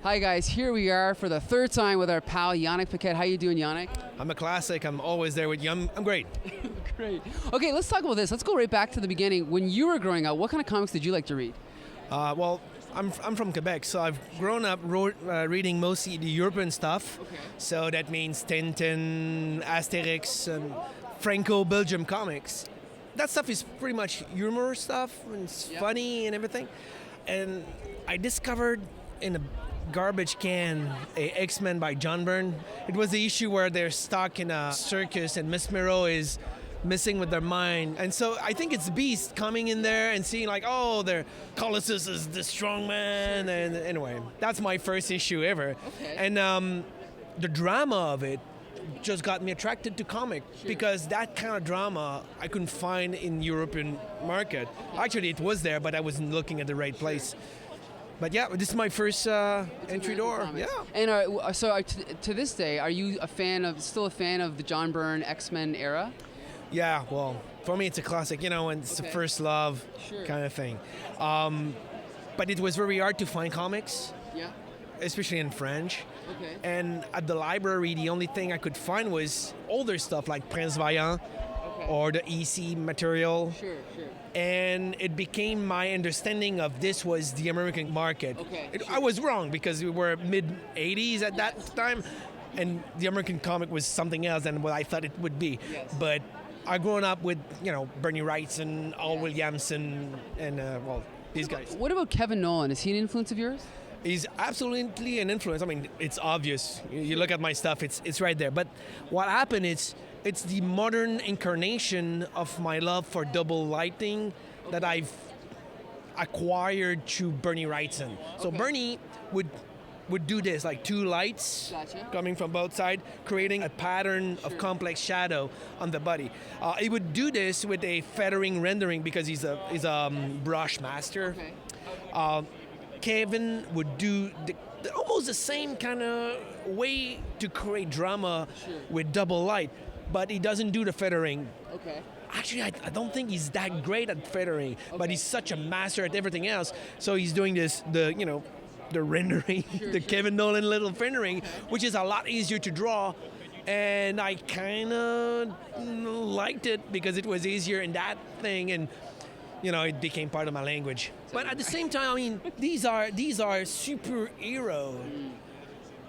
Hi guys, here we are for the third time with our pal Yanick Paquette. How you doing, Yanick? I'm a classic. I'm always there with you. I'm great. Great. Okay, let's talk about this. Let's go right back to the beginning. When you were growing up, what kind of comics did you like to read? Well, I'm from Quebec, so I've grown up reading mostly the European stuff. Okay. So that means Tintin, Asterix, and Franco-Belgian comics. That stuff is pretty much humor stuff, and it's funny and everything. And I discovered in a garbage can a X-Men by John Byrne. It was the issue where they're stuck in a circus and Miss Miro is messing with their mind. And so I think it's Beast coming in there and seeing like, oh, their Colossus is the strong man. And anyway, that's my first issue ever. Okay. And the drama of it just got me attracted to comic because that kind of drama I couldn't find in European market. Actually, it was there, but I wasn't looking at the right place. But yeah, this is my first entry door. Comics. Yeah. And to this day, are you still a fan of the John Byrne X-Men era? Yeah, well, for me it's a classic, and it's the first love kind of thing. But it was very hard to find comics. Yeah. Especially in French. Okay. And at the library, the only thing I could find was older stuff like Prince Vaillant or the EC material. Sure. And it became my understanding of this was the American market. Okay. I was wrong because we were mid-'80s at that time, and the American comic was something else than what I thought it would be. Yes. But I grown up with, Bernie Wrightson, Al Williamson, and, these guys. What about Kevin Nolan? Is he an influence of yours? He's absolutely an influence. I mean, it's obvious. You look at my stuff, it's right there. But what happened is, it's the modern incarnation of my love for double lighting that I've acquired through Bernie Wrightson. So Bernie would do this, like two lights coming from both sides, creating a pattern of complex shadow on the body. He would do this with a feathering rendering because he's a brush master. Kevin would do almost the same kind of way to create drama with double light, but he doesn't do the feathering. Okay. Actually, I don't think he's that great at feathering, but he's such a master at everything else. So he's doing the rendering, Kevin Nolan little rendering, which is a lot easier to draw. And I kind of liked it because it was easier in that thing, and it became part of my language. But at the same time, I mean, these are superheroes.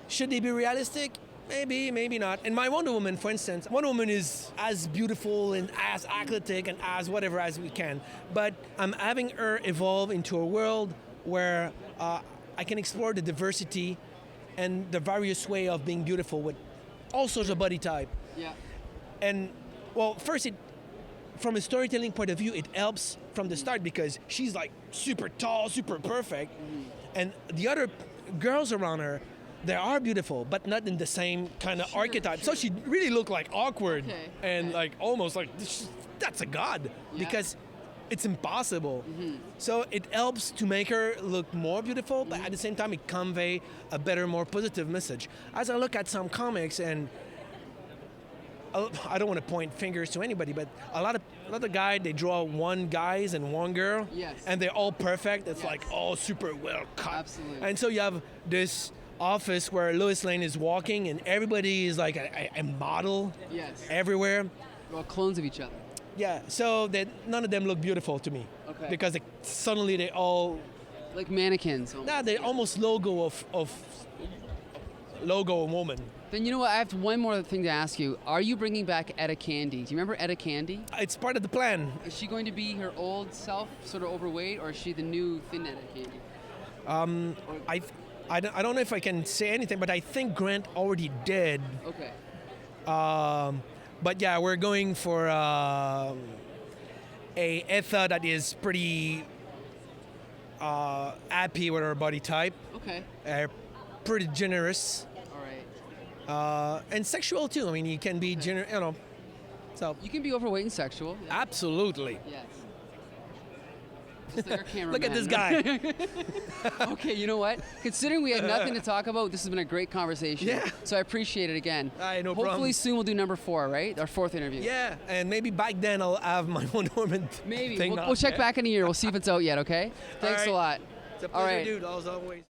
Should they be realistic? Maybe, maybe not. And my Wonder Woman, for instance, Wonder Woman is as beautiful and as athletic and as whatever as we can. But I'm having her evolve into a world where I can explore the diversity and the various way of being beautiful with all sorts of body type. Yeah. And, well, first, from a storytelling point of view, it helps from the start because she's like super tall, super perfect. And the other girls around her, they are beautiful, but not in the same kind of archetype. So she really looked like awkward and like almost like that's a god because it's impossible. So it helps to make her look more beautiful, but at the same time it convey a better, more positive message. As I look at some comics, and I don't want to point fingers to anybody, but a lot of guys, they draw one guys and one girl, and they're all perfect. It's like all super well cut. Absolutely. And so you have this office where Lois Lane is walking, and everybody is like a model everywhere. Well, clones of each other. Yeah, so that none of them look beautiful to me because suddenly they all like mannequins. Nah, they're almost logo of logo woman. Then you know what? I have one more thing to ask you. Are you bringing back Etta Candy? Do you remember Etta Candy? It's part of the plan. Is she going to be her old self, sort of overweight, or is she the new thin Etta Candy? I don't know if I can say anything, but I think Grant already did. Okay. But yeah, we're going for a Etta that is pretty happy with her body type. Okay. Pretty generous. And sexual too. I mean, you can be so you can be overweight and sexual. Yeah. Absolutely. Yes. Just like our cameraman. Look at this guy. Okay, you know what? Considering we had nothing to talk about, this has been a great conversation. Yeah. So I appreciate it again. No Hopefully problem. soon we'll do number 4, right? Our 4th interview. Yeah, and maybe back then I'll have my Wonder Woman Maybe. thing We'll check back in a year. We'll see if it's out yet, okay? Thanks a lot. It's a pleasure, dude, as always.